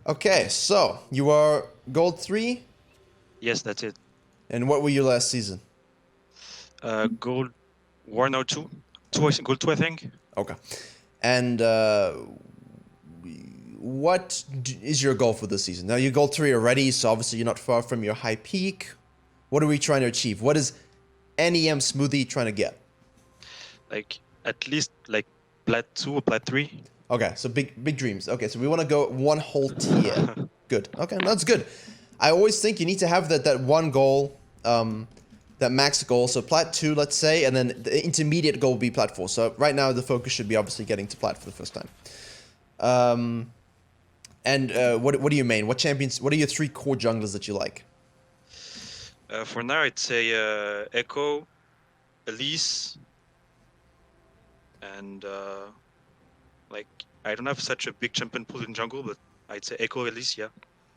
Okay, so you are gold 3, Yes, that's it. and what were you last season? Gold 1 or 2. Gold 2, I think. Okay. And is your goal for this season? Now, you're gold 3 already, so obviously you're not far from your high peak. What are we trying to achieve? What is NEM Smoothie trying to get? Like, at least, like, Plat 2 or Plat 3. Okay, so big dreams. Okay, so we want to go one whole tier. Good. Okay, that's good. I always think you need to have that one goal, that max goal. So plat 2, let's say, and then the intermediate goal will be plat 4. So right now the focus should be obviously getting to plat for the first time. What do you main? What champions? What are your 3 core junglers that you like? For now, I'd say Ekko, Elise, and like, I don't have such a big champion pool in jungle, but I'd say Ekko, Elise, yeah.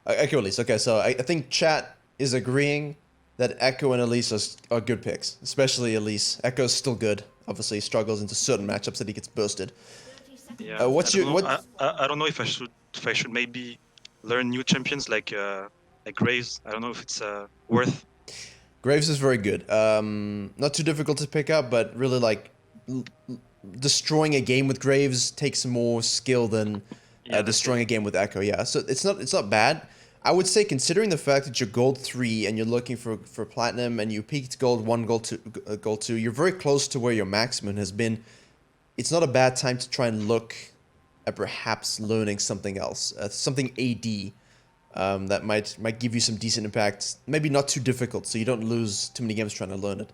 Ekko, Elise. Okay, so I think chat is agreeing that Ekko and Elise are good picks, especially Elise. Ekko's still good. Obviously, he struggles into certain matchups that he gets bursted. Yeah. I don't know if I should maybe learn new champions like Graves. I don't know if it's worth. Graves is very good. Not too difficult to pick up, but really like destroying a game with Graves takes more skill than destroying a game with Ekko. Yeah, so it's not bad. I would say, considering the fact that you're gold 3 and you're looking for platinum and you peaked gold 1, gold 2, you're very close to where your maximum has been. It's not a bad time to try and look at perhaps learning something else, something AD. That might give you some decent impact. Maybe not too difficult, so you don't lose too many games trying to learn it.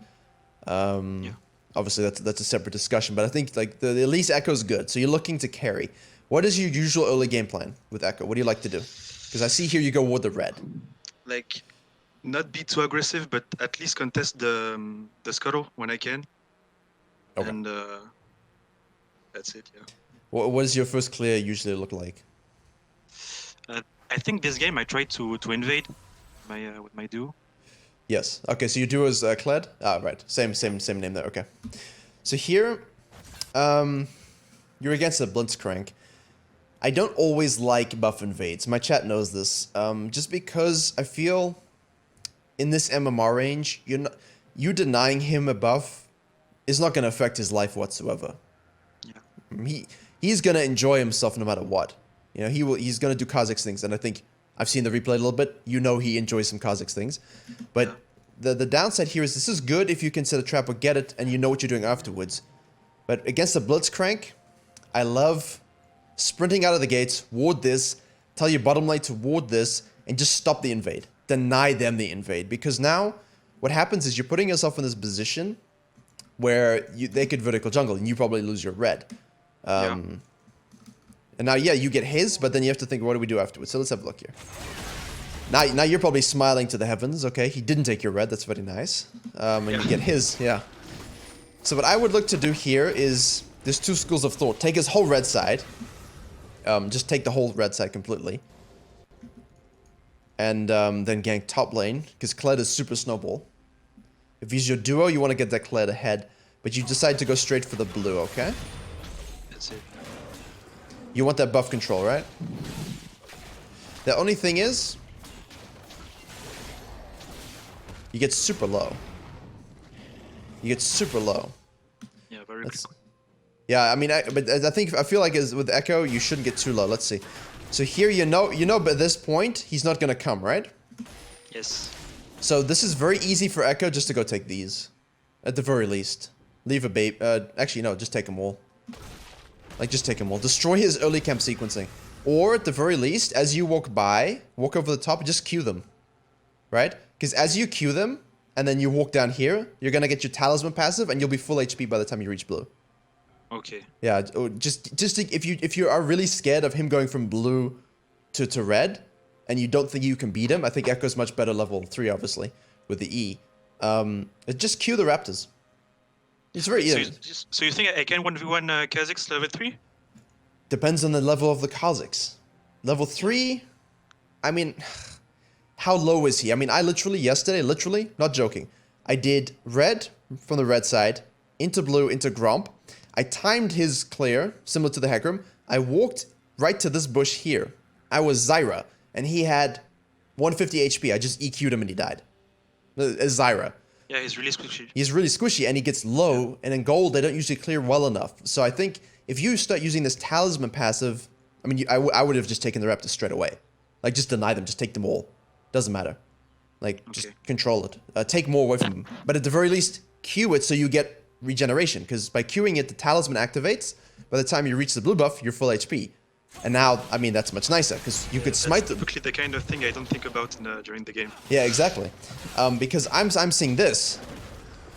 Yeah. Obviously, that's a separate discussion. But I think like the at least Ekko is good. So you're looking to carry. What is your usual early game plan with Ekko? What do you like to do? Because I see here you go with the red. Like, not be too aggressive, but at least contest the scuttle when I can. Okay. And that's it. Yeah. What does your first clear usually look like? I think this game I tried to invade with my duo. Yes. Okay. So your duo is Kled. Ah, right. Same name there. Okay. So here, you're against a Blitzcrank. I don't always like buff invades. My chat knows this. Just because I feel in this MMR range, you denying him a buff is not going to affect his life whatsoever. Yeah. He's going to enjoy himself no matter what. You know, he's going to do Kha'Zix things, and I think I've seen the replay a little bit. You know he enjoys some Kha'Zix things. But the downside here is this is good if you can set a trap or get it, and you know what you're doing afterwards. But against the Blitzcrank, I love sprinting out of the gates, ward this, tell your bottom lane to ward this, and just stop the invade. Deny them the invade. Because now, what happens is you're putting yourself in this position where they could vertical jungle, and you probably lose your red. And now, yeah, you get his, but then you have to think, what do we do afterwards? So let's have a look here. Now you're probably smiling to the heavens. Okay, he didn't take your red. That's very nice. And you get his, yeah. So what I would look to do here is, there's 2 schools of thought. Take his whole red side. Just take the whole red side completely. And then gank top lane, because Kled is super snowball. If he's your duo, you want to get that Kled ahead. But you decide to go straight for the blue, okay? That's it. You want that buff control, right? The only thing is, you get super low. You get super low. Yeah, very quick. Yeah, I mean, I feel like with Ekko, you shouldn't get too low. Let's see. So here, you know, by this point, he's not gonna come, right? Yes. So this is very easy for Ekko just to go take these, at the very least. Leave a bait. Actually, no, just take them all. Like, just take them all. Destroy his early camp sequencing. Or, at the very least, as you walk over the top, just Q them. Right? Because as you Q them, and then you walk down here, you're gonna get your Talisman passive, and you'll be full HP by the time you reach blue. Okay. Yeah, just if you are really scared of him going from blue to red, and you don't think you can beat him, I think Ekko's much better level 3, obviously, with the E. Just Q the Raptors. It's very easy. So you think I can 1v1 Kha'Zix level 3? Depends on the level of the Kha'Zix. Level 3, I mean, how low is he? I mean, I yesterday, not joking, I did red from the red side, into blue, into Gromp. I timed his clear, similar to the Hecarim. I walked right to this bush here. I was Zyra, and he had 150 HP. I just EQ'd him and he died. As Zyra. Yeah, he's really squishy. He's really squishy, and he gets low, and in gold, they don't usually clear well enough. So I think if you start using this talisman passive, I mean, I would have just taken the Raptors straight away. Like, just deny them, just take them all. Doesn't matter. Like, just control it. Take more away from them. But at the very least, Q it so you get regeneration, because by queuing it, the talisman activates. By the time you reach the blue buff, you're full HP. And now, I mean, that's much nicer, because you could smite them. That's typically the kind of thing I don't think about during the game. Yeah, exactly. Because I'm seeing this,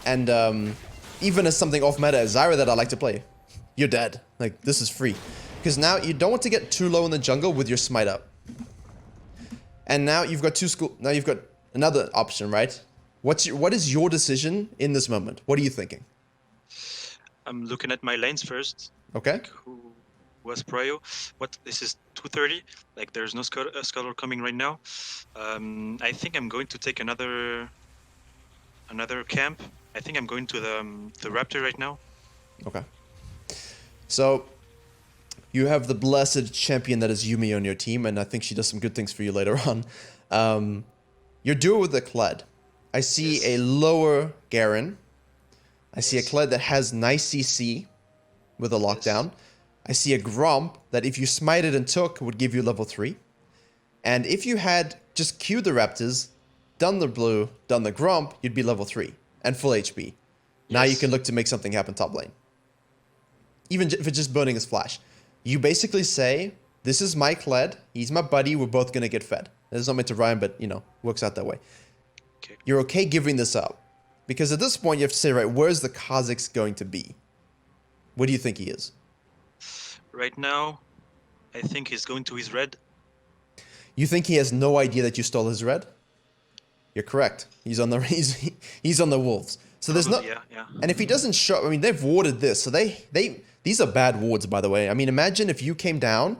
and even as something off meta as Zyra that I like to play, you're dead. Like, this is free. Because now you don't want to get too low in the jungle with your smite up. And now you've got now you've got another option, right? What is your decision in this moment? What are you thinking? I'm looking at my lanes first. Okay. Like who was prio? This is 2:30. Like there's no scholar coming right now. I think I'm going to take another camp. I think I'm going to the Raptor right now. Okay. So you have the blessed champion that is Yumi on your team, and I think she does some good things for you later on. You're duo with the Kled. I see a lower Garen. I see a Kled that has nice CC with a lockdown. I see a Gromp that if you smited and took would give you level 3. And if you had just queued the Raptors, done the blue, done the Gromp, you'd be level 3 and full HP. Now you can look to make something happen top lane. Even if it's just burning his flash. You basically say, this is my Kled, he's my buddy, we're both going to get fed. It's not meant to rhyme, but, you know, works out that way. Okay. You're okay giving this up. Because at this point, you have to say, right, where's the Kha'Zix going to be? Where do you think he is? Right now, I think he's going to his red. You think he has no idea that you stole his red? You're correct. He's on the he's on the wolves. So there's no. Yeah. And if he doesn't show, I mean, they've warded this, so these are bad wards, by the way. I mean, imagine if you came down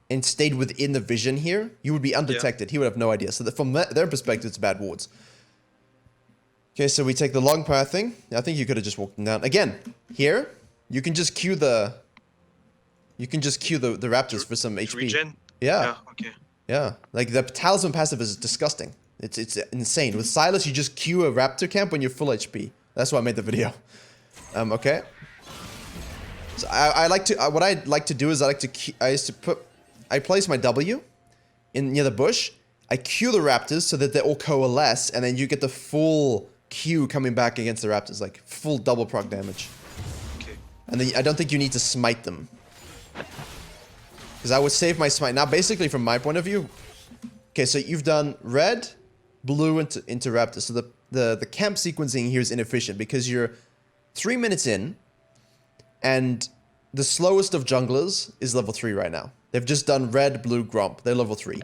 and stayed within the vision here, you would be undetected. He would have no idea. So from their perspective, it's bad wards. Okay, so we take the long path thing. I think you could have just walked them down. Again, here, you can just queue the Raptors for some HP. Regen? Yeah. Okay. Yeah. Like the talisman passive is disgusting. It's insane. With Silas, you just queue a Raptor camp when you're full HP. That's why I made the video. Okay. So I like to what I like to do is I place my W in near the bush. I queue the Raptors so that they all coalesce, and then you get the full Q coming back against the Raptors, like full double proc damage. Okay. And then I don't think you need to smite them. Because I would save my smite. Now, basically, from my point of view, okay, so you've done red, blue into Raptors. So the camp sequencing here is inefficient because you're 3 minutes in, and the slowest of junglers is level 3 right now. They've just done red, blue, Gromp. They're level 3.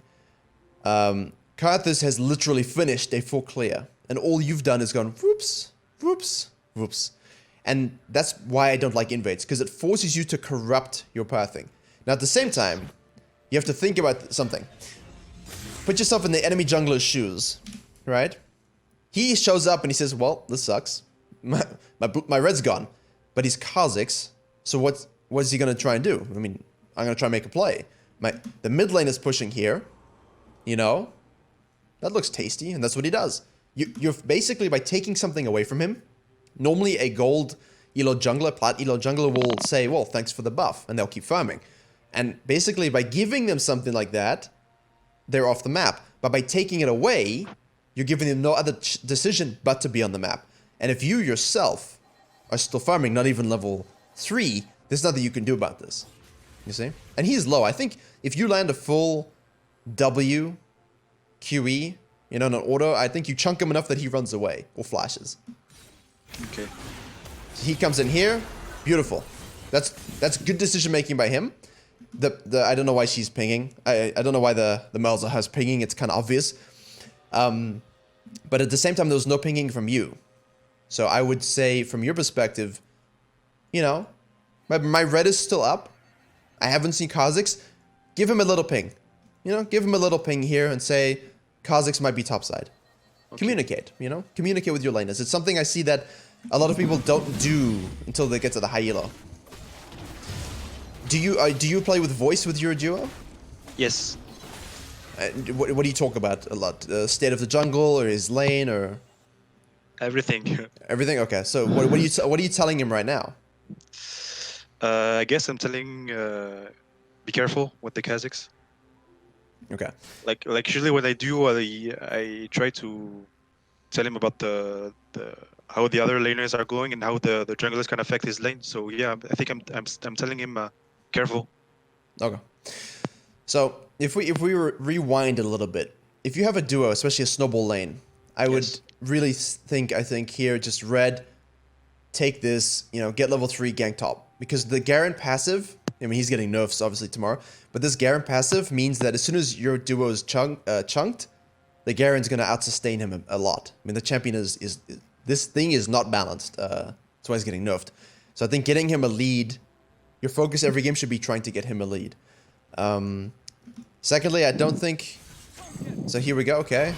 Karthus has literally finished a full clear, and all you've done is gone whoops, whoops, whoops. And that's why I don't like invades, because it forces you to corrupt your pathing. Now, at the same time, you have to think about something. Put yourself in the enemy jungler's shoes, right? He shows up and he says, well, this sucks. My red's gone. But he's Kha'Zix, so what's he going to try and do? I mean, I'm going to try and make a play. The mid lane is pushing here. You know? That looks tasty, and that's what he does. You're basically, by taking something away from him, normally a gold elo jungler, plat elo jungler will say, well, thanks for the buff, and they'll keep farming. And basically, by giving them something like that, they're off the map. But by taking it away, you're giving them no other decision but to be on the map. And if you yourself are still farming, not even level 3, there's nothing you can do about this. You see? And he's low. I think if you land a full W, QE, you know, in an auto, I think you chunk him enough that he runs away or flashes. Okay. So he comes in here, beautiful. That's good decision making by him. I don't know why she's pinging. I don't know why the Malzahar has pinging. It's kind of obvious. But at the same time, there was no pinging from you. So I would say, from your perspective, you know, my red is still up. I haven't seen Kha'Zix. Give him a little ping. You know, give him a little ping here and say, Kha'Zix might be topside. Okay. Communicate, you know? Communicate with your laners. It's something I see that a lot of people don't do until they get to the high elo. Do you play with voice with your duo? Yes. What do you talk about a lot? State of the jungle or his lane or Everything. everything? Okay, so what are you telling him right now? I guess I'm telling be careful with the Kazakhs. Okay. Like usually what I do, I try to tell him about the how the other laners are going and how the junglers can affect his lane. So yeah, I think I'm telling him careful. Okay. So if we rewind a little bit, if you have a duo, especially a snowball lane, I would Yes. really I think here just red, take this, you know, get level 3, gank top, because the Garen passive, I mean he's getting nerfs obviously tomorrow, but this Garen passive means that as soon as your duo is chunked, the Garen's gonna out-sustain him a lot. I mean the champion is this thing is not balanced. That's why he's getting nerfed. So I think getting him a lead, your focus every game should be trying to get him a lead. Secondly, I don't think. So here we go. Okay,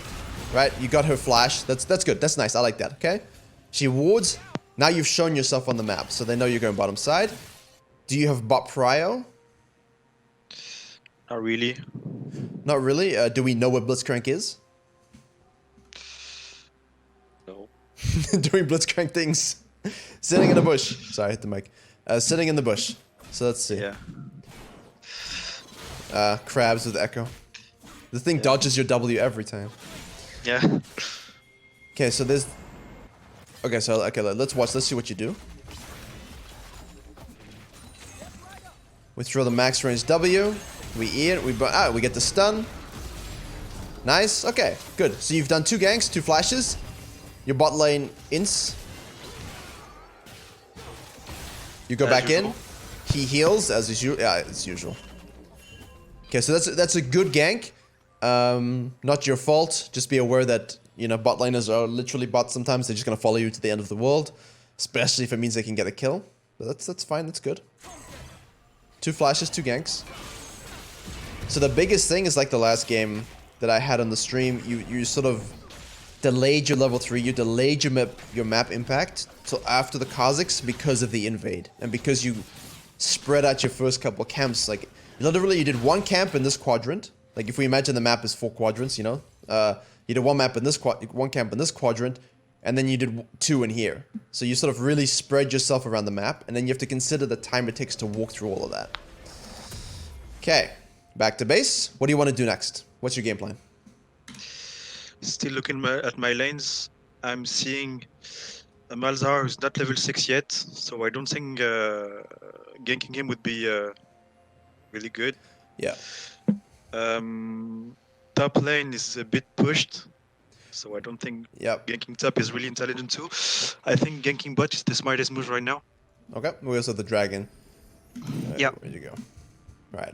right. You got her flash. That's good. That's nice. I like that. Okay. She wards. Now you've shown yourself on the map, so they know you're going bottom side. Do you have bot prio? Not really. Not really. Do we know what Blitzcrank is? No. Doing Blitzcrank things. Sitting in the bush. Sorry, I hit the mic. Sitting in the bush. So let's see. Yeah. Crabs with Ekko. The thing dodges your W every time. Yeah. Okay, so there's. Okay, so let's watch. Let's see what you do. We throw the max range W. We E it. We get the stun. Nice. Okay, good. So you've done 2 ganks, 2 flashes. Your bot lane ints. You go As back in. usual. He heals as usual. Yeah, it's usual. Okay, so that's a good gank. Not your fault. Just be aware that, you know, bot laners are literally bots sometimes. They're just gonna follow you to the end of the world, especially if it means they can get a kill. But that's fine. That's good. 2 flashes, 2 ganks. So the biggest thing is like the last game that I had on the stream. You sort of delayed your level 3. You delayed your map impact till after the Kazakhs because of the invade and because you spread out your first couple camps. Like literally, you did 1 camp in this quadrant. Like if we imagine the map is 4 quadrants, you know, you did 1 map in this 1 camp in this quadrant, and then you did 2 in here. So you sort of really spread yourself around the map, and then you have to consider the time it takes to walk through all of that. Okay, back to base. What do you want to do next? What's your game plan? Still looking at my lanes. I'm seeing a Malzahar who's not level 6 yet, so I don't think ganking him would be really good. Yeah. Top lane is a bit pushed, so I don't think Yep. ganking top is really intelligent too. I think ganking bot is the smartest move right now. Okay. We also have the dragon. Yeah. Where'd you go? Right.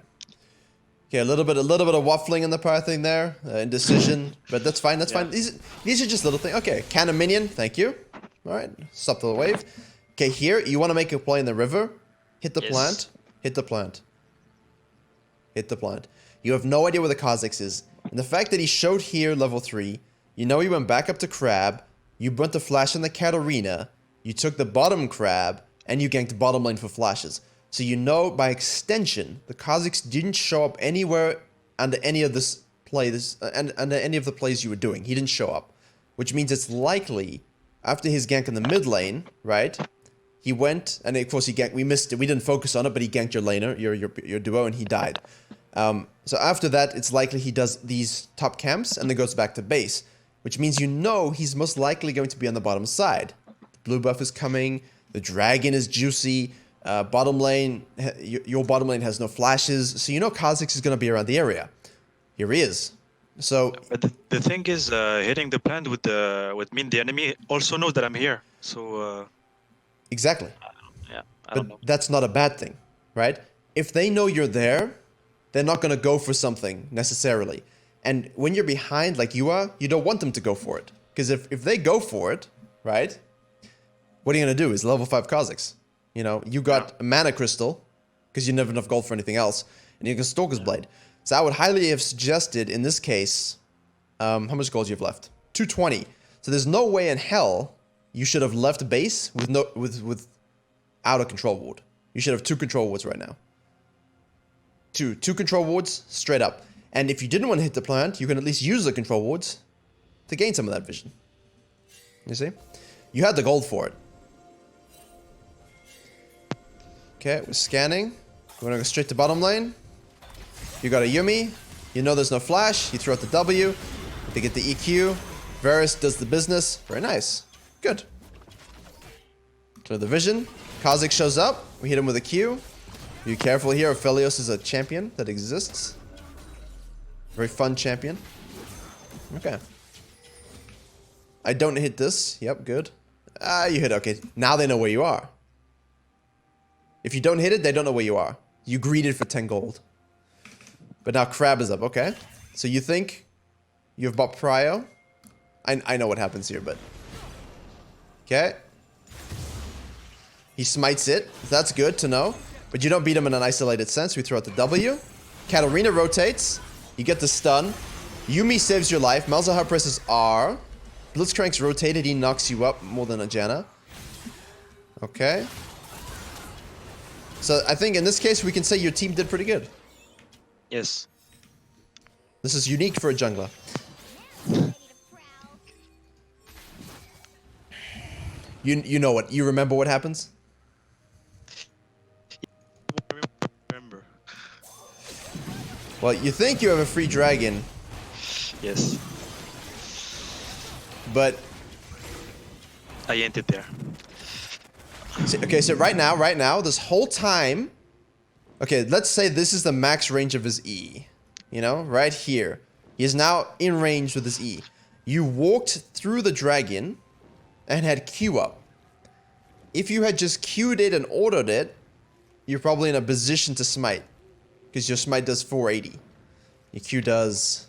Okay, a little bit of waffling in the power thing there, indecision, but that's fine. That's fine. These are just little things. Okay, cannon minion. Thank you. All right. Stop the wave. Okay, here you want to make a play in the river. Hit the Yes. plant. Hit the plant. Hit the plant. You have no idea where the Kazakhs is. And the fact that he showed here level 3, you know he went back up to Crab, you burnt the flash in the cat arena, you took the bottom Crab, and you ganked bottom lane for flashes. So you know by extension, the Kazakhs didn't show up anywhere under any of this play, under any of the plays you were doing. He didn't show up. Which means it's likely, after his gank in the mid lane, right? He went, and of course he ganked, we missed it, we didn't focus on it, but he ganked your laner, your duo, and he died. So after that, it's likely he does these top camps and then goes back to base, which means you know he's most likely going to be on the bottom side. The blue buff is coming, the dragon is juicy, bottom lane, your bottom lane has no flashes, so you know Kha'Zix is going to be around the area. Here he is. So But the thing is, hitting the plant would mean the enemy also knows that I'm here. So exactly. yeah, I don't But know. that's not a bad thing, right? If they know you're there, they're not going to go for something necessarily. And when you're behind like you are, you don't want them to go for it. Because if they go for it, right, what are you going to do? Is level 5 Kha'Zix. You know, you got a mana crystal, because you never have enough gold for anything else, and you can Stalker's Blade. So I would highly have suggested, in this case, how much gold do you have left? 220. So there's no way in hell you should have left base without a control ward. You should have 2 control wards right now. Two control wards straight up. And if you didn't want to hit the plant, you can at least use the control wards to gain some of that vision. You see? You had the gold for it. Okay, we're scanning. We're gonna go straight to bottom lane. You got a Yuumi. You know there's no flash. You throw out the W. They get the EQ. Varus does the business. Very nice. Good. Clear the vision. Kha'Zix shows up. We hit him with a Q. Be careful here. Aphelios is a champion that exists. Very fun champion. Okay. I don't hit this. Yep, good. You hit. Okay. Now they know where you are. If you don't hit it, they don't know where you are. You greeted for 10 gold. But now Crab is up. Okay. So you think you've bought Prio? I know what happens here, but... Okay. He smites it. That's good to know. But you don't beat him in an isolated sense. We throw out the W. Katarina rotates. You get the stun. Yuumi saves your life. Malzahar presses R. Blitzcrank's rotated. He knocks you up more than a Janna. Okay. So I think in this case we can say your team did pretty good. Yes. This is unique for a jungler. You know what? You remember what happens? Remember. Well, you think you have a free dragon, Yes. but I ended there. okay. So right now, this whole time, okay. Let's say this is the max range of his E. You know, right here, he is now in range with his E. You walked through the dragon and had Q up. If you had just Q'd it and ordered it, you're probably in a position to smite. Because your smite does 480. Your Q does...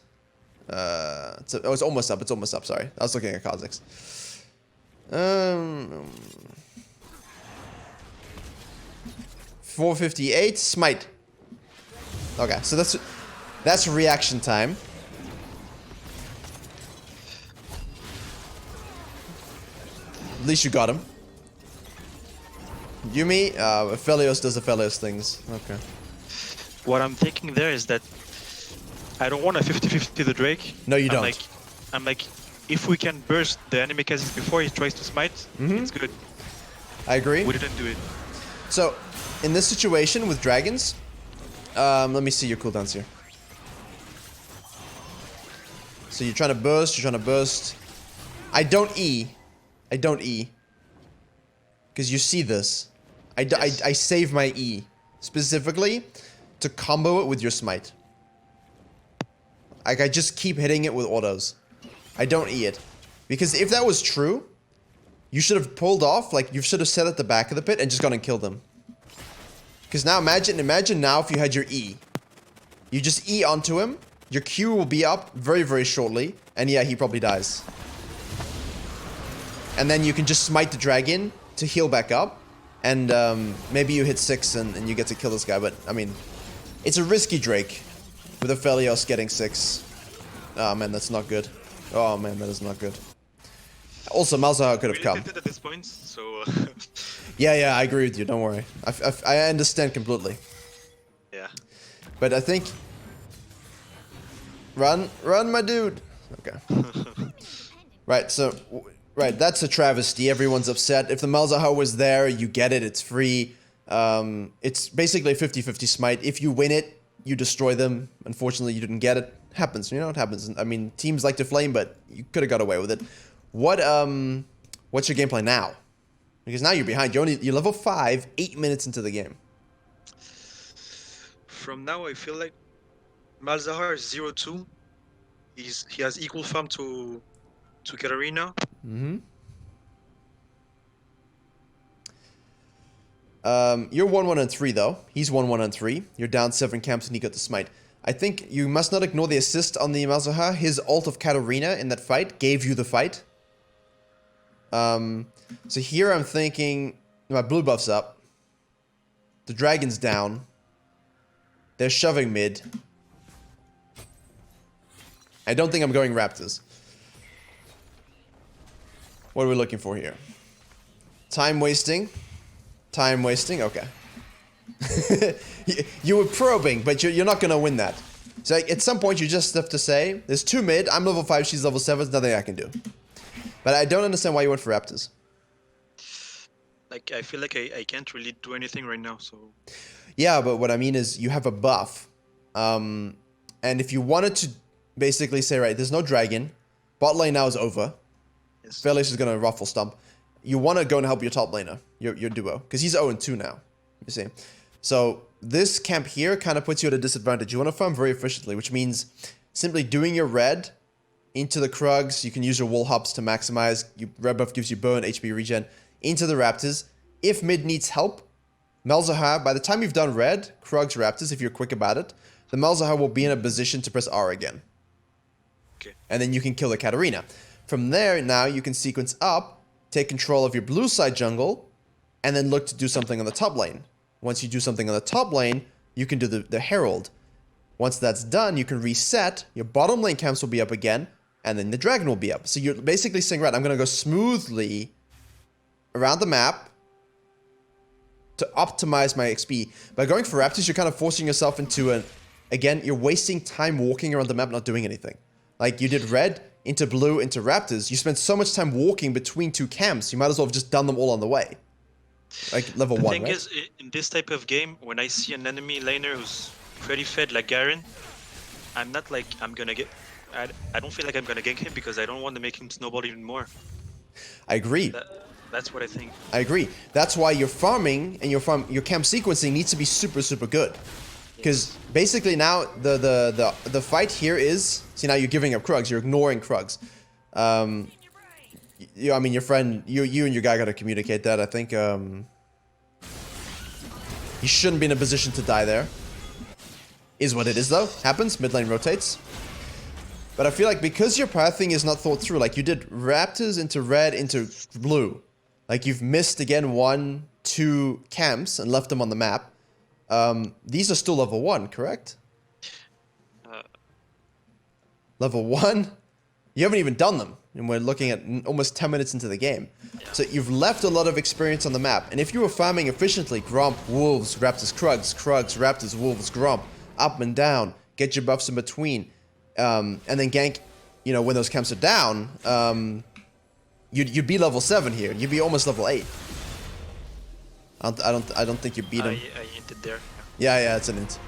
it's almost up, sorry. I was looking at Kha'Zix. 458, smite. Okay, so that's reaction time. At least you got him. Yuumi, Aphelios does Aphelios things. Okay. What I'm thinking there is that I don't want a 50-50 the Drake. No, you don't. I'm like, if we can burst the enemy Kha'Zix before he tries to smite, it's good. I agree. We didn't do it. So, in this situation with dragons, let me see your cooldowns here. So you're trying to burst, I don't E. Because you see this. I save my E. Specifically, to combo it with your smite. Like, I just keep hitting it with autos. I don't E it. Because if that was true, you should have pulled off, like, you should have set at the back of the pit and just gone and killed them. Because now imagine now if you had your E. You just E onto him, your Q will be up very, very shortly, and yeah, he probably dies. And then you can just smite the dragon to heal back up, and maybe you hit 6 and you get to kill this guy, but I mean, it's a risky Drake with Aphelios getting 6. Oh man, that's not good. Oh man, that is not good. Also, Malzahar could have come. At this point, so Yeah, I agree with you. Don't worry. I understand completely. yeah. But I think... Run, my dude! Okay. Right, so... Right, that's a travesty. Everyone's upset. If the Malzahar was there, you get it. It's free. It's basically a 50-50 smite. If you win it, you destroy them. Unfortunately, you didn't get it. Happens. You know, it happens. I mean, teams like to flame, but you could have got away with it. What's your gameplay now? Because now you're behind. You're level 5, 8 minutes into the game. From now, I feel like Malzahar is 0-2. He has equal farm to Katarina. Mm-hmm. You're 1-1-3 though. He's 1-1-3. You're down 7 camps and he got the smite. I think you must not ignore the assist on the Malzahar. His ult of Katarina in that fight gave you the fight. So here I'm thinking my blue buff's up. The dragon's down. They're shoving mid. I don't think I'm going Raptors. What are we looking for here? Time wasting. Okay. You were probing, but you're not gonna win that. So like, at some point, you just have to say, there's 2 mid, I'm level 5, she's level 7, there's nothing I can do. But I don't understand why you went for Raptors. Like, I feel like I can't really do anything right now, so... Yeah, but what I mean is you have a buff. And if you wanted to basically say, right, there's no dragon, bot lane now is over. Yes. Felix is going to ruffle stump. You want to go and help your top laner, your duo, because he's 0-2 now, you see. So this camp here kind of puts you at a disadvantage. You want to farm very efficiently, which means simply doing your red into the Krugs. You can use your wall hops to maximize. Red buff gives you burn, HP regen, into the Raptors. If mid needs help, Malzahar, by the time you've done red, Krugs, Raptors, if you're quick about it, the Malzahar will be in a position to press R again. Okay. And then you can kill the Katarina. From there, now you can sequence up, take control of your blue side jungle, and then look to do something on the top lane. Once you do something on the top lane, you can do the Herald. Once that's done, you can reset, your bottom lane camps will be up again, and then the dragon will be up. So you're basically saying, right, I'm going to go smoothly around the map to optimize my XP. By going for Raptors, you're kind of forcing yourself into again, you're wasting time walking around the map not doing anything. Like you did red into blue into Raptors. You spent so much time walking between 2 camps, you might as well have just done them all on the way. Like level 1, The thing right? is, in this type of game, when I see an enemy laner who's pretty fed like Garen, I'm not like, I'm gonna get... I don't feel like I'm gonna gank him because I don't want to make him snowball even more. I agree. That's what I think. I agree. That's why your farming and your camp sequencing needs to be super, super good. Because basically now the fight here is, see, now you're giving up Krugs, you're ignoring Krugs. I mean, your friend, you and your guy got to communicate that. I think he shouldn't be in a position to die there. Is what it is though. Happens. Mid lane rotates. But I feel like because your pathing is not thought through, like you did Raptors into red into blue, like you've missed again 1, 2 camps and left them on the map. These are still level 1, correct? Level 1? You haven't even done them. And we're looking at almost 10 minutes into the game. Yeah. So you've left a lot of experience on the map. And if you were farming efficiently, Gromp, Wolves, Raptors, Krugs, Raptors, Wolves, Gromp, up and down, get your buffs in between, and then gank, you know, when those camps are down, you'd be level 7 here. You'd be almost level 8. I don't think you beat him. I hinted there. Yeah, it's an int.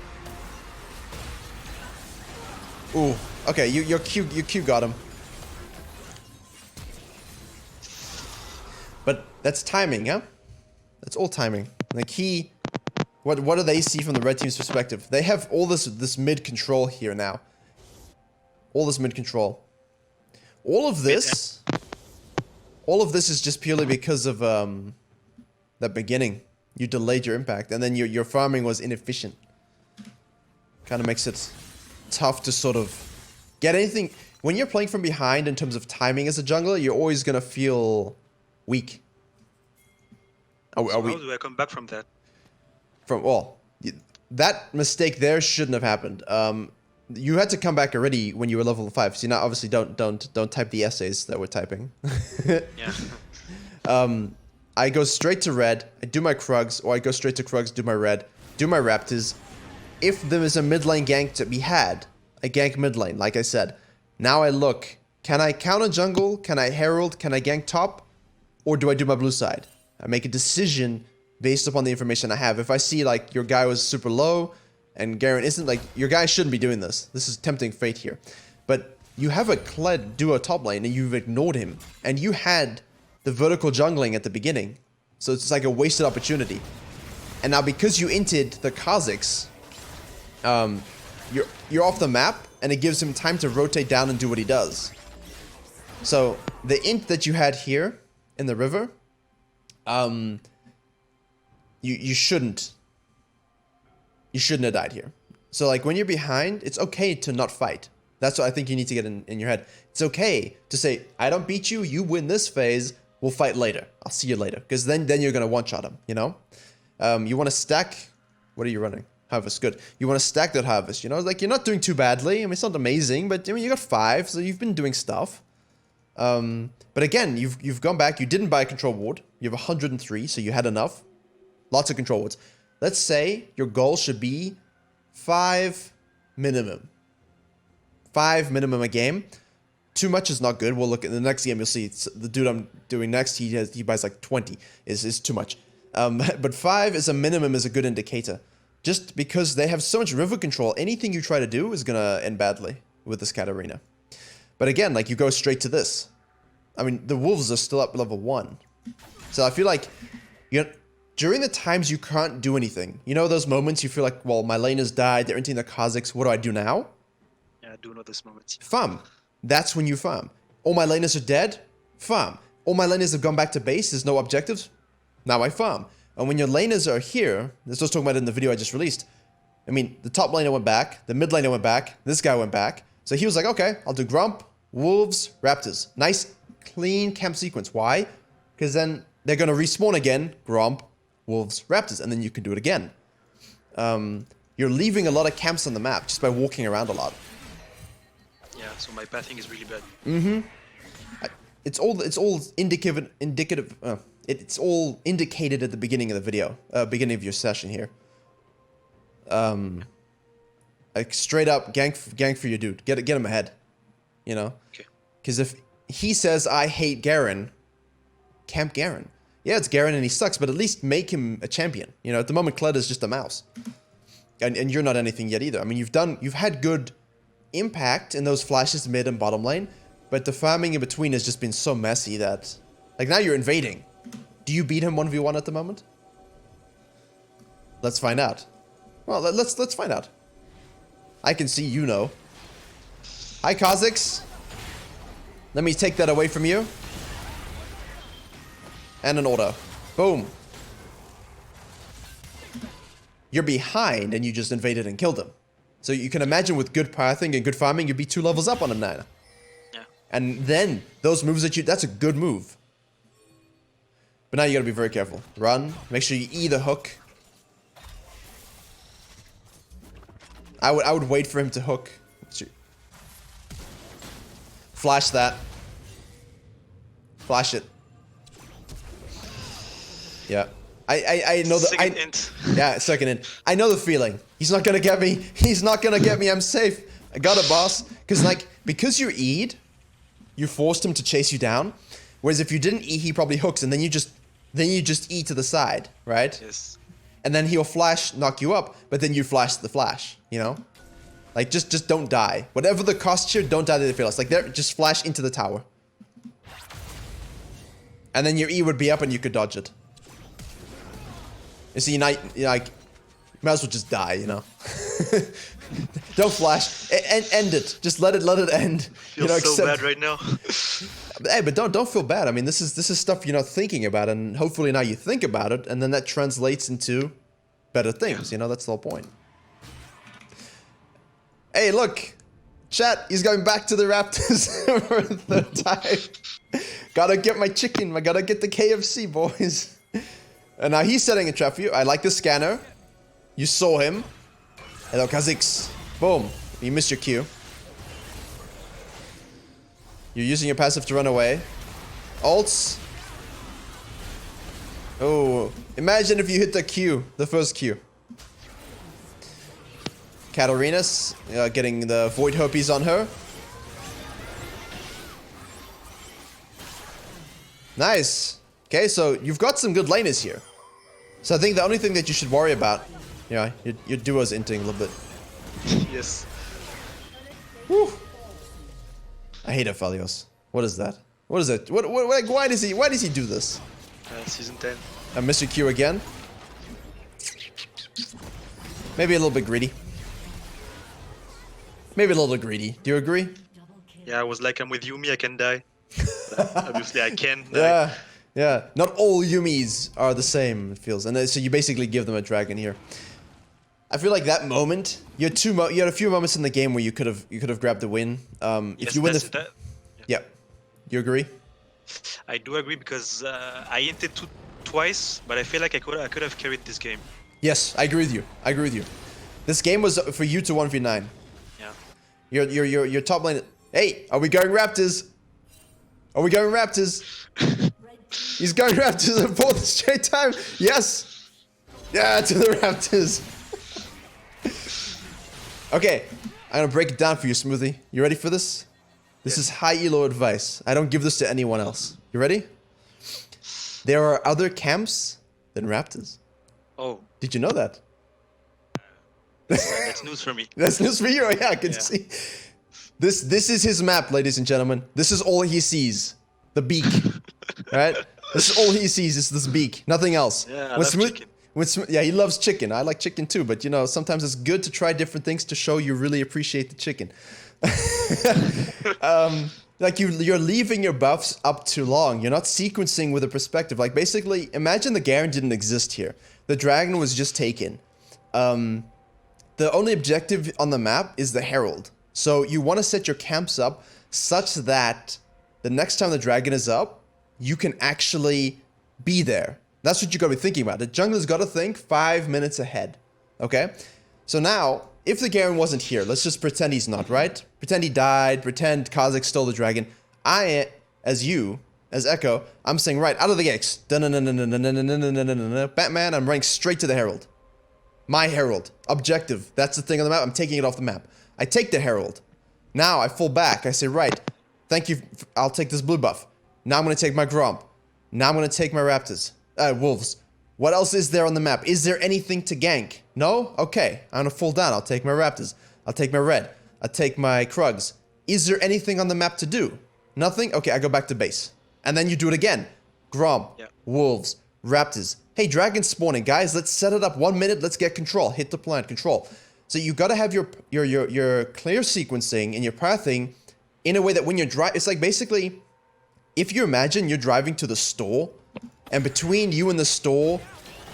Ooh, okay, your Q got him. But that's timing, huh? That's all timing. The key, what do they see from the red team's perspective? They have all this mid control here now. All this mid control. All of this is just purely because of that beginning. You delayed your impact, and then your farming was inefficient. Kind of makes it tough to sort of get anything. When you're playing from behind in terms of timing as a jungler, you're always gonna feel weak. So how do I come back from that? That mistake there shouldn't have happened. You had to come back already when you were level 5. So you now obviously don't type the essays that we're typing. Yeah. I go straight to red, I do my Krugs, or I go straight to Krugs, do my red, do my Raptors. If there is a mid lane gank to be had, I gank mid lane, like I said. Now I look, can I counter jungle, can I herald, can I gank top, or do I do my blue side? I make a decision based upon the information I have. If I see like your guy was super low, and Garen isn't, like, your guy shouldn't be doing this. This is tempting fate here. But you have a Kled duo top lane, and you've ignored him. And you had the vertical jungling at the beginning. So it's like a wasted opportunity. And now because you inted the Kazakhs, you're off the map, and it gives him time to rotate down and do what he does. So the int that you had here in the river, you shouldn't have died here. So like when you're behind, it's okay to not fight. That's what I think you need to get in your head. It's okay to say, I don't beat you, you win this phase, we'll fight later. I'll see you later. Because then you're going to one-shot him, you know? You want to stack... What are you running? Harvest, good. You want to stack that harvest, you know? Like, you're not doing too badly. I mean, it's not amazing, but I mean, you got 5, so you've been doing stuff. But again, you've gone back, you didn't buy a control ward. You have 103, so you had enough. Lots of control wards. Let's say your goal should be 5 minimum. 5 minimum a game. Too much is not good. We'll look at the next game. You'll see it's the dude I'm doing next. He buys like 20. Is too much. But 5 is a minimum, is a good indicator. Just because they have so much river control, anything you try to do is gonna end badly with this Katarina. But again, like you go straight to this. I mean, the wolves are still up level 1. So I feel like during the times you can't do anything, you know those moments you feel like, well, my lane has died, they're entering the Kazakhs, what do I do now? Yeah, I do know this moment. Farm. That's when you farm. All my laners are dead? Farm. All my laners have gone back to base, there's no objectives? Now I farm. And when your laners are here, this was talking about in the video I just released, I mean, the top laner went back, the mid laner went back, this guy went back. So he was like, okay, I'll do Grump, Wolves, Raptors. Nice, clean camp sequence. Why? Because then they're going to respawn again, Grump, Wolves, Raptors, and then you can do it again. You're leaving a lot of camps on the map just by walking around a lot. Yeah, so my pathing is really bad. Mm-hmm. It's all indicative. It's all indicated at the beginning of the video, beginning of your session here. Like straight up gank for your dude. Get him ahead. You know. Okay. Because if he says I hate Garen, camp Garen. Yeah, it's Garen and he sucks, but at least make him a champion. You know, at the moment Kled is just a mouse, and you're not anything yet either. I mean, you've had good impact in those flashes mid and bottom lane, but the farming in between has just been so messy that, like, now you're invading. Do you beat him 1v1 at the moment? Let's find out. Well, let's find out. I can see you know. Hi, Kazakhs. Let me take that away from you. And an auto. Boom. You're behind and you just invaded and killed him. So you can imagine with good pathing and good farming, you'd be 2 levels up on him now. Yeah. And then those moves that's a good move. But now you gotta be very careful. Run. Make sure you E the hook. I would wait for him to hook. Flash that. Flash it. Yeah. I know the second int. Yeah, second int. I know the feeling. He's not gonna get me. He's not gonna get me. I'm safe. I got a boss. Because you E'd, you forced him to chase you down. Whereas if you didn't E, he probably hooks, and then you just E to the side, right? Yes. And then he'll flash, knock you up, but then you flash the flash, you know? Like, just don't die. Whatever the cost here, don't die to the fearless. Like, there, just flash into the tower. And then your E would be up and you could dodge it. You see, you might as well just die, you know? Don't flash. End it. Just let it end. Feels so bad right now. Hey, but don't feel bad. I mean, this is stuff you're not thinking about, and hopefully now you think about it, and then that translates into better things. You know, that's the whole point. Hey, look, chat. He's going back to the Raptors for a 3rd time. Gotta get my chicken. I gotta get the KFC, boys. And now he's setting a trap for you. I like the scanner. You saw him. Hello, Kazakhs. Boom. You missed your Q. You're using your passive to run away. Ults. Oh, imagine if you hit the Q, the first Q. Katarina's getting the Void Herpes on her. Nice. Okay, so you've got some good laners here. So I think the only thing that you should worry about, yeah, your duo's inting a little bit. Yes. Woo. I hate Aphelios. What is that? What is it? Why does he do this? Season 10. I missed your Q again. Maybe a little bit greedy. Maybe a little greedy. Do you agree? Yeah, I was like, I'm with Yumi, I can die. Obviously, I can. Yeah, yeah. Not all Yumis are the same, it feels. And so you basically give them a dragon here. I feel like that moment, you had a few moments in the game where you could have grabbed the win. Yes, if you win yeah. You agree? I do agree because I inted twice, but I feel like I could have carried this game. Yes, I agree with you. I agree with you. This game was for you to 1v9. Yeah. Your top lane. Hey, are we going Raptors? Are we going Raptors? He's going Raptors the 4th straight time. Yes. Yeah, to the Raptors. Okay. I'm gonna break it down for you, Smoothie. You ready for this? This is high elo advice. I don't give this to anyone else. You ready? There are other camps than raptors. Oh. Did you know that? That's news for me. That's news for you. Yeah, I can see. This is his map, ladies and gentlemen. This is all he sees. The beak. Right? This is all he sees is this beak. Nothing else. Yeah, I love chicken. Yeah, he loves chicken. I like chicken too, but you know, sometimes it's good to try different things to show you really appreciate the chicken. Like you're leaving your buffs up too long. You're not sequencing with a perspective. Like basically, imagine the Garen didn't exist here. The dragon was just taken. The only objective on the map is the Herald. So you want to set your camps up such that the next time the dragon is up, you can actually be there. That's what you got to be thinking about. The jungler's got to think 5 minutes ahead. Okay? So now, if the Garen wasn't here, let's just pretend he's not, right? Pretend he died, pretend Kha'Zix stole the dragon. I, as Ekko, I'm saying right out of the gates. Batman, I'm running straight to the Herald. My Herald. Objective. That's the thing on the map. I'm taking it off the map. I take the Herald. Now I fall back. I say, right. Thank you. I'll take this blue buff. Now I'm going to take my Gromp. Now I'm going to take my Raptors. Wolves. What else is there on the map? Is there anything to gank? No? Okay. I'm going to fall down. I'll take my Raptors. I'll take my Red. I'll take my Krugs. Is there anything on the map to do? Nothing? Okay, I go back to base. And then you do it again. Gromp. Yeah. Wolves. Raptors. Hey, dragon's spawning. Guys, let's set it up. 1 minute. Let's get control. Hit the plant. Control. So you got to have your clear sequencing and your pathing in a way that when you're driving, it's like basically, if you imagine you're driving to the store, and between you and the store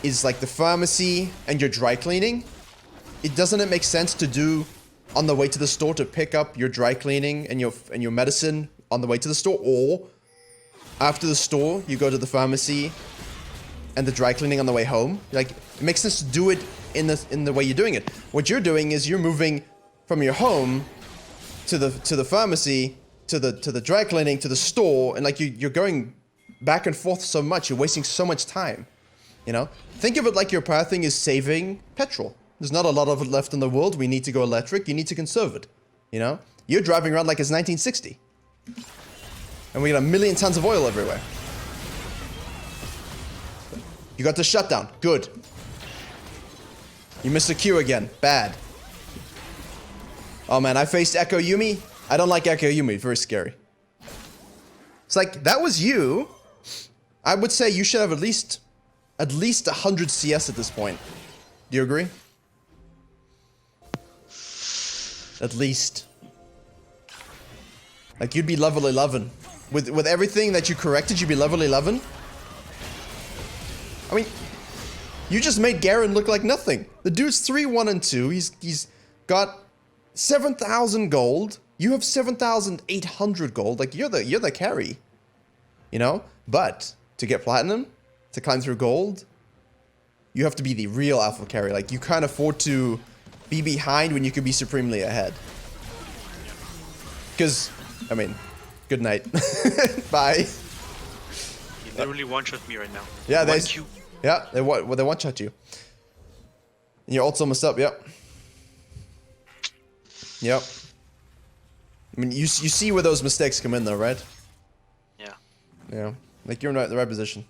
is like the pharmacy and your dry cleaning, doesn't it make sense to do on the way to the store to pick up your dry cleaning and your medicine on the way to the store, or after the store you go to the pharmacy and the dry cleaning on the way home? Like, it makes sense to do it in the way you're doing it. What you're doing is you're moving from your home to the pharmacy, to the dry cleaning, to the store, and like you're going back and forth so much, you're wasting so much time. You know? Think of it like your pathing is saving petrol. There's not a lot of it left in the world. We need to go electric. You need to conserve it. You know? You're driving around like it's 1960. And we got 1 million tons of oil everywhere. You got the shutdown. Good. You missed a Q again. Bad. Oh man, I faced Ekko Yumi. I don't like Ekko Yumi. Very scary. It's like, that was you. I would say you should have at least 100 CS at this point. Do you agree? At least. Like, you'd be level 11. With everything that you corrected, you'd be level 11. I mean, you just made Garen look like nothing. The dude's 3-1 and 2. He's got 7,000 gold. You have 7,800 gold. Like, you're the carry. You know? But to get platinum, to climb through gold, you have to be the real alpha carry. Like, you can't afford to be behind when you could be supremely ahead. Because, I mean, good night. Bye. You literally one-shot me right now. Yeah, they one-shot you. And your ult's almost up, yep. Yep. I mean, you see where those mistakes come in though, right? Yeah. Yeah. Like, you're in the right position.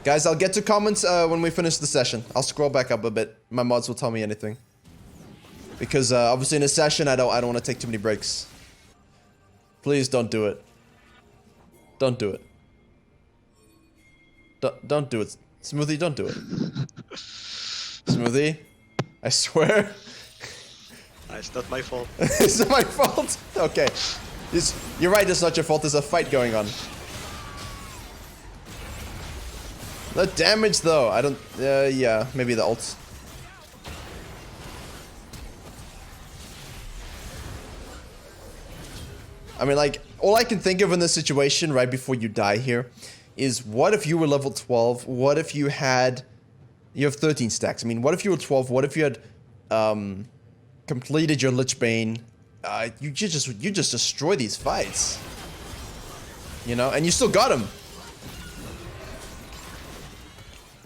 Guys, I'll get to comments when we finish the session. I'll scroll back up a bit. My mods will tell me anything. Because obviously in a session, I don't want to take too many breaks. Please don't do it. Don't do it. Don't do it. Smoothie, don't do it. Smoothie, I swear. It's not my fault. It's not my fault? Okay. You're right, it's not your fault. There's a fight going on. The damage, though. I don't... yeah, maybe the ults. I mean, like, all I can think of in this situation right before you die here is, what if you were level 12? What if you had... You have 13 stacks. I mean, what if you were 12? What if you had completed your Lich Bane? You just destroy these fights. You know? And you still got him.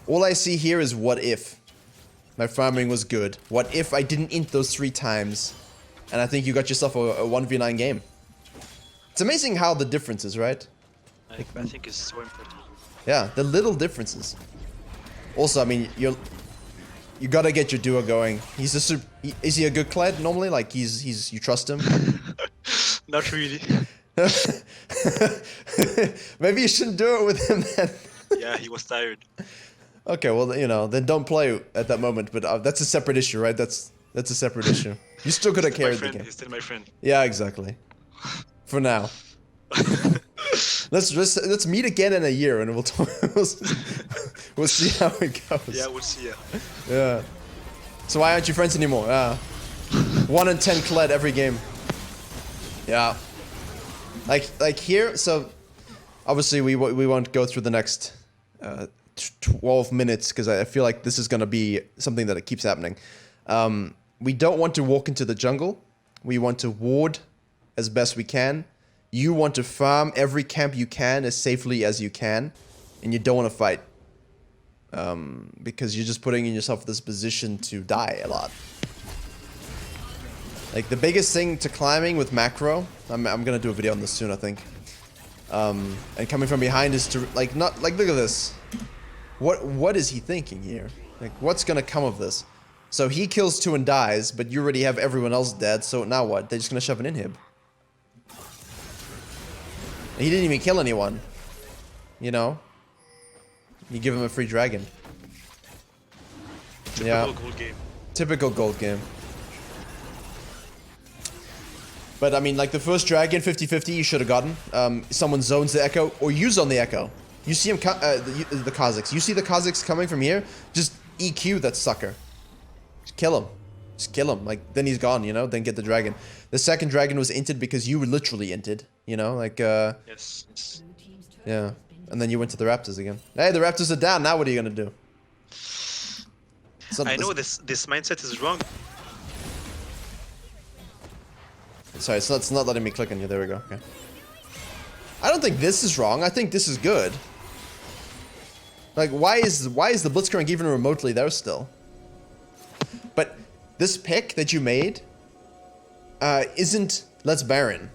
All I see here is what if. My farming was good. What if I didn't int those 3 times? And I think you got yourself a 1v9 game. It's amazing how the differences, right? I think it's so important. Yeah, the little differences. Also, I mean, you gotta get your duo going. He's a is he a good Kled normally? Like you trust him? Not really. Maybe you shouldn't do it with him then. Yeah, he was tired. Okay, well, you know, then don't play at that moment. But that's a separate issue, right? That's a separate issue. You still could have carried the game. He's still my friend. Yeah, exactly. For now. Let's meet again in a year and we'll talk. We'll see how it goes. Yeah, we'll see. Yeah. Yeah. So why aren't you friends anymore? 1 in 10 Kled every game. Yeah. Like here. So obviously we won't go through the next 12 minutes because I feel like this is gonna be something that it keeps happening. We don't want to walk into the jungle. We want to ward as best we can. You want to farm every camp you can as safely as you can, and you don't want to fight. Because you're just putting yourself in this position to die a lot. Like, the biggest thing to climbing with macro, I'm gonna do a video on this soon, I think. And coming from behind is to, like, not, like, look at this. What is he thinking here? Like, what's gonna come of this? So he kills 2 and dies, but you already have everyone else dead, so now what? They're just gonna shove an inhib. He didn't even kill anyone. You know? You give him a free dragon. Typical gold game. Typical gold game. But I mean, like the first dragon, 50-50, you should have gotten. Someone zones the Ekko, or you zone the Ekko. You see him, the Kazakhs. You see the Kazakhs coming from here, just EQ that sucker. Just kill him. Just kill him. Like, then he's gone, you know? Then get the dragon. The second dragon was inted because you were literally inted. You know, like, Yes. yeah. And then you went to the Raptors again. Hey, the Raptors are down. Now what are you gonna do? I know this mindset is wrong. Sorry, it's not letting me click on you. There we go. Okay. I don't think this is wrong. I think this is good. Like, why is the Blitzcrank even remotely there still? But this pick that you made isn't let's Baron.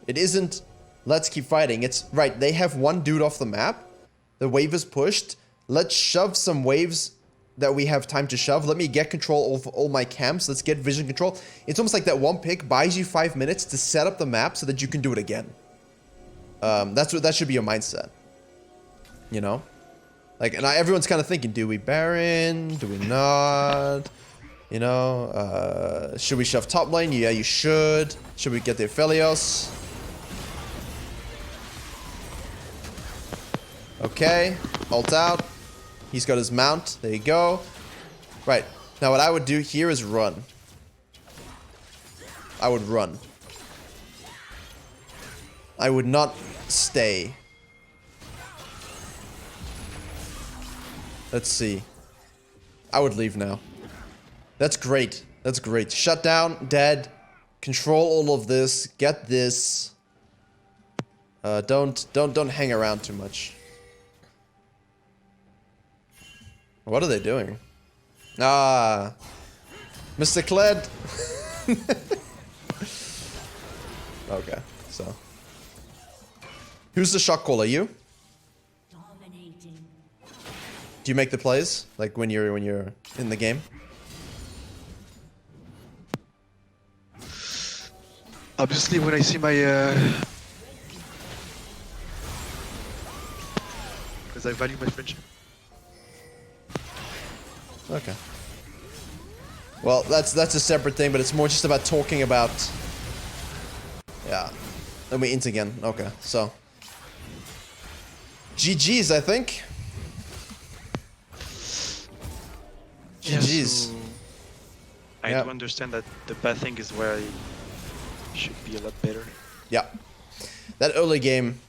It isn't let's keep fighting. It's right, they have 1 dude off the map. The wave is pushed. Let's shove some waves that we have time to shove. Let me get control of all my camps. Let's get vision control. It's almost like that 1 pick buys you 5 minutes to set up the map so that you can do it again. That should be your mindset. You know? Like, and everyone's kind of thinking, do we Baron? Do we not? You know? Should we shove top lane? Yeah, you should. Should we get the Aphelios? Okay, ult out. He's got his mount. There you go. Right. Now what I would do here is run. I would run. I would not stay. Let's see. I would leave now. That's great. That's great. Shut down, dead. Control all of this. Get this. Don't hang around too much. What are they doing? Ah, Mr. Kled. Okay, so who's the shot caller? You? Do you make the plays like when you're in the game? Obviously, when I see my because I value my friendship. Okay. Well, that's a separate thing, but it's more just about talking about. Yeah. Then we int again. Okay, so GG's, I think. GG's. Yeah, so I do understand that the bad thing is where I should be a lot better. Yeah. That early game.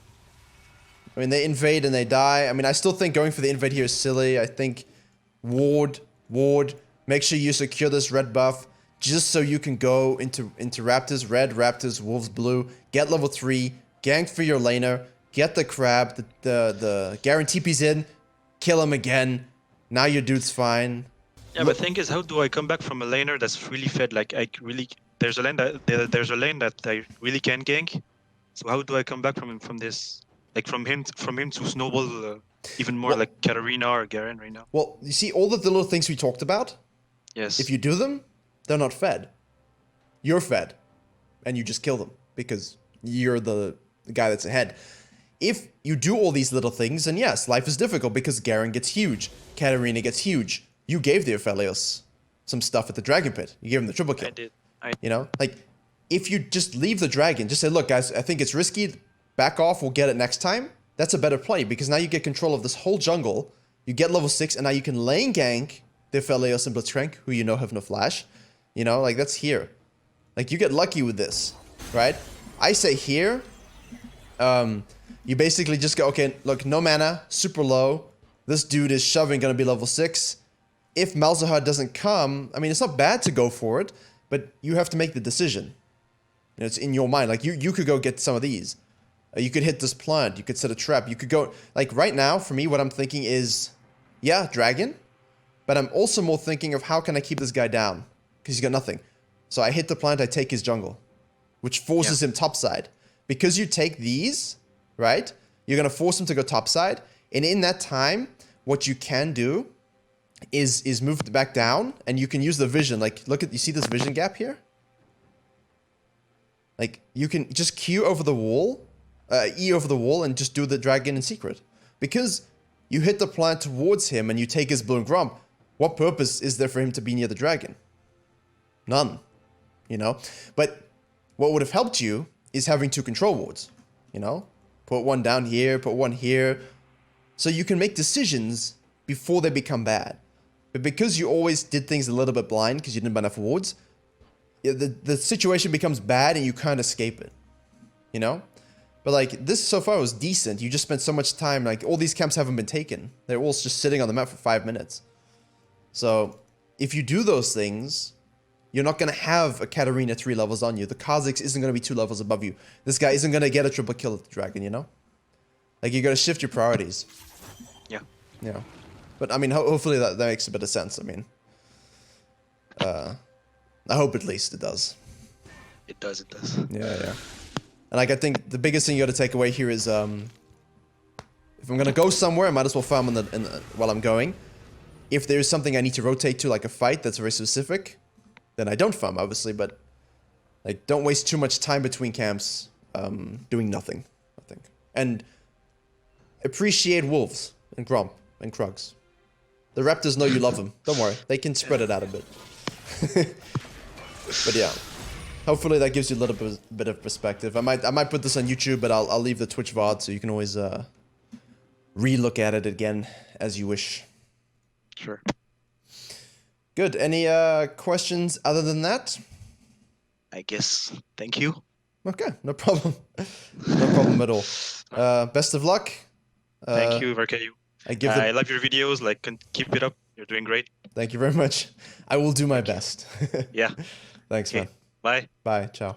I mean, they invade and they die. I mean, I still think going for the invade here is silly. I think ward. Make sure you secure this red buff just so you can go into Raptors red, Raptors, Wolves blue, get level 3, gank for your laner, get the crab, the Garen TP's in, kill him again. Now your dude's fine. Yeah, but the thing is, how do I come back from a laner that's really fed? Like, there's a lane that I really can gank. So how do I come back from this? Like from him to snowball even more, Well- like Katarina or Garen right now. Well, you see all the little things we talked about? Yes. If you do them, they're not fed. You're fed. And you just kill them because you're the guy that's ahead. If you do all these little things, then yes, life is difficult because Garen gets huge. Katarina gets huge. You gave the Aphelios some stuff at the Dragon Pit. You gave him the triple kill. I did. You know? Like, if you just leave the dragon, just say, look, guys, I think it's risky. Back off. We'll get it next time. That's a better play because now you get control of this whole jungle. You get level 6, and now you can lane gank the Aphelios and Blitzcrank, who you know have no flash. You know, like, that's here. Like, you get lucky with this, right? I say here, you basically just go, okay, look, no mana, super low. This dude is shoving, gonna be level 6. If Malzahar doesn't come, I mean, it's not bad to go for it, but you have to make the decision. You know, it's in your mind. Like, you could go get some of these. You could hit this plant. You could set a trap. You could go... Like, right now, for me, what I'm thinking is, yeah, dragon. But I'm also more thinking of how can I keep this guy down? Because he's got nothing. So I hit the plant, I take his jungle. Which forces him topside. Because you take these, right? You're going to force him to go topside. And in that time, what you can do is move back down, and you can use the vision. Like, look at, you see this vision gap here? Like, you can just Q over the wall, E over the wall, and just do the dragon in secret. Because you hit the plant towards him, and you take his blue and gromp, what purpose is there for him to be near the dragon? None. You know? But what would have helped you is having 2 control wards. You know? Put one down here, put one here. So you can make decisions before they become bad. But because you always did things a little bit blind because you didn't have enough wards, the situation becomes bad and you can't escape it. You know? But like, this so far was decent. You just spent so much time, like, all these camps haven't been taken. They're all just sitting on the map for 5 minutes. So, if you do those things, you're not going to have a Katarina 3 levels on you. The Kha'Zix isn't going to be 2 levels above you. This guy isn't going to get a triple kill at the dragon, you know? Like, you got to shift your priorities. Yeah. Yeah. But, I mean, hopefully that makes a bit of sense. I mean, I hope at least it does. It does, it does. Yeah. And, like, I think the biggest thing you got to take away here is, if I'm going to go somewhere, I might as well farm while I'm going. If there's something I need to rotate to, like a fight that's very specific, then I don't farm, obviously, but, like, don't waste too much time between camps doing nothing, I think. And appreciate wolves and gromp and krugs. The raptors know you love them. Don't worry. They can spread it out a bit. But yeah. Hopefully that gives you a little bit of perspective. I might put this on YouTube, but I'll leave the Twitch VOD so you can always re-look at it again as you wish. Sure. Good. Any questions other than that? I guess. Thank you. Okay, no problem. No problem at all. Best of luck. Thank you, Virkayu. I love your videos. Like, keep it up. You're doing great. Thank you very much. I will do my best. Yeah. Thanks, man. Bye. Bye. Ciao.